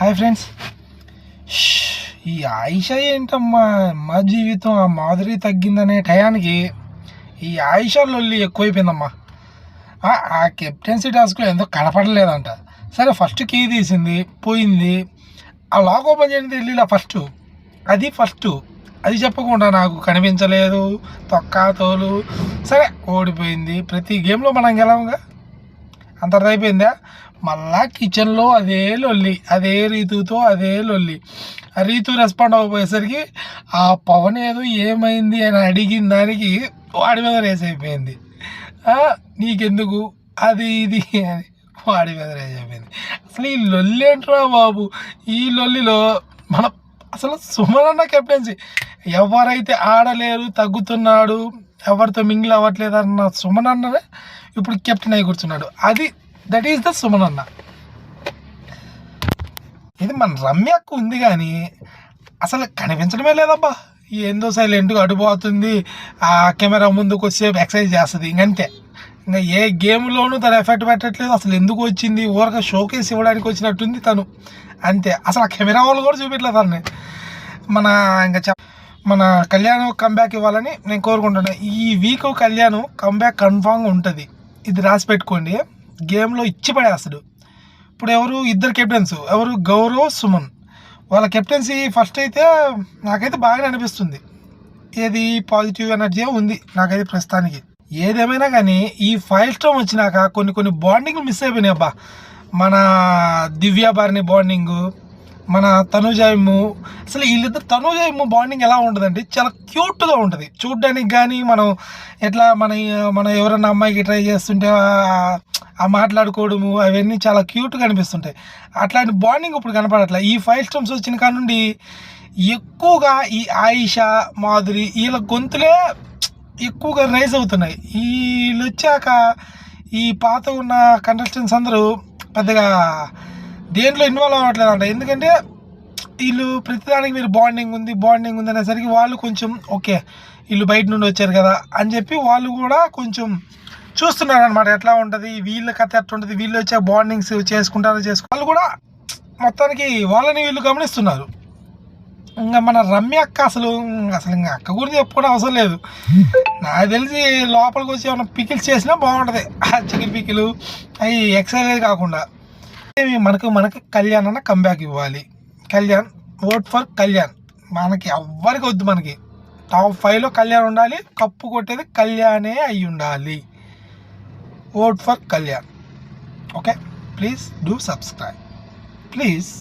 Hi friends. ఈ ఆయిషా ఏంటమ్మా మా జీవితం ఆ మాధురి తగ్గిందనే టయానికి ఈ ఆయిషా లొల్లి ఎక్కువైపోయిందమ్మా. ఆ కెప్టెన్సీ టాస్క్లో ఎంతో కనపడలేదంట. సరే ఫస్ట్ కీ తీసింది పోయింది, ఆ లాక్ ఓపెన్ చేయండి వెళ్ళిలా ఫస్ట్ అది చెప్పకుండా నాకు కనిపించలేదు తొక్క తోలు. సరే ఓడిపోయింది. ప్రతి గేమ్లో మనం గెలవంగా, అంత అయిపోయిందా. మళ్ళా కిచెన్లో అదే లొల్లి, అదే రీతుతో అదే లొల్లి. ఆ రీతు రెస్పాండ్ అవ్వబోయేసరికి ఆ పవన్ ఏదో ఏమైంది అని అడిగిన దానికి వాడి మీద రేస్ అయిపోయింది. నీకెందుకు అది ఇది అని వాడి మీద రేస్ అయిపోయింది. అసలు ఈ లొల్లి ఏంట్రా బాబు. ఈ లొల్లిలో మన అసలు సుమన్ అన్న కెప్టెన్సీ, ఎవరైతే ఆడలేరు తగ్గుతున్నాడు ఎవరితో మింగిల్ అవ్వట్లేదు అన్న సుమన్ అన్ననే ఇప్పుడు కెప్టెన్ అయి కూర్చున్నాడు. దట్ ఈస్ ద సుమన్ అన్న. ఇది మన రమ్యకు ఉంది కానీ అసలు కనిపించడమే లేదబ్బా. ఏందో సైలెంట్గా అడిపోతుంది, ఆ కెమెరా ముందుకు వచ్చే ఎక్సర్సైజ్ చేస్తుంది, ఇంకంతే. ఇంకా ఏ గేమ్లోనూ తను ఎఫెక్ట్ పెట్టట్లేదు. అసలు ఎందుకు వచ్చింది, ఊరక షోకేస్ ఇవ్వడానికి వచ్చినట్టుంది తను, అంతే. అసలు ఆ కెమెరా వాళ్ళు కూడా చూపించలేదు తనని. మన కళ్యాణ్ కంబ్యాక్ ఇవ్వాలని నేను కోరుకుంటున్నాను. ఈ వీక్ కళ్యాణ్ కంబ్యాక్ కన్ఫామ్గా ఉంటుంది, ఇది రాసి పెట్టుకోండి. గేమ్లో ఇచ్చి పడేస్తాడు. ఇప్పుడు ఇద్దరు కెప్టెన్స్, గౌరవ్ సుమన్, వాళ్ళ కెప్టెన్సీ ఫస్ట్ అయితే నాకైతే బాగానే అనిపిస్తుంది. ఏది పాజిటివ్ ఎనర్జీ ఉంది నాకైతే ప్రస్తుతానికి. ఏదేమైనా కానీ ఈ 5 స్టార్ వచ్చినాక కొన్ని బాండింగ్లు మిస్ అయిపోయినాయి అబ్బా. మన దివ్య భారని బాండింగు, మన తనుజాయమ్ము. అసలు వీళ్ళిద్దరు తనుజాయమ్ము బాండింగ్ ఎలా ఉంటుందంటే చాలా క్యూట్గా ఉంటుంది చూడ్డానికి. కానీ మనం ఎవరన్నా అమ్మాయికి ట్రై చేస్తుంటే ఆ మాట్లాడుకోవడము అవన్నీ చాలా క్యూట్గా అనిపిస్తుంటాయి. అట్లాంటి బాండింగ్ ఇప్పుడు కనపడట్లే. ఈ 5 స్టార్స్ వచ్చిన కాడ నుండి ఎక్కువగా ఈ ఆయిషా మాధురి వీళ్ళ గొంతులే ఎక్కువగా రైజ్ అవుతున్నాయి. వీళ్ళు వచ్చాక ఈ పాత ఉన్న కంటెస్టెంట్స్ అందరూ పెద్దగా దేంట్లో ఇన్వాల్వ్ అవ్వట్లేదు అంట. ఎందుకంటే వీళ్ళు ప్రతిదానికి మీరు బాండింగ్ ఉంది అనేసరికి వాళ్ళు కొంచెం ఓకే, వీళ్ళు బయట నుండి వచ్చారు కదా అని చెప్పి వాళ్ళు కూడా కొంచెం చూస్తున్నారు అనమాట. ఎట్లా ఉంటుంది వీళ్ళ కథ, ఎట్లా ఉంటుంది, వీళ్ళు వచ్చే బాండింగ్స్ వాళ్ళు కూడా మొత్తానికి వాళ్ళని వీళ్ళు గమనిస్తున్నారు. ఇంకా మన రమ్య అక్క అసలు ఇంకా అక్క గురించి చెప్పుకోవడం అవసరం లేదు. నాకు తెలిసి లోపలికి వచ్చి ఏమైనా పికిల్స్ చేసినా బాగుంటుంది. చికెన్ పికిలు అవి ఎక్సర్సైజ్ కాకుండా మనకి కళ్యాణ్ అన్న కంబ్యాక్ ఇవ్వాలి. Kalyan, vote for Kalyan. మనకి ఎవ్వరికి వద్దు, మనకి టాప్ 5లో కళ్యాణ్ ఉండాలి. కప్పు కొట్టేది కళ్యాణే అయి ఉండాలి. Vote for Kalyan. Okay, please do subscribe please.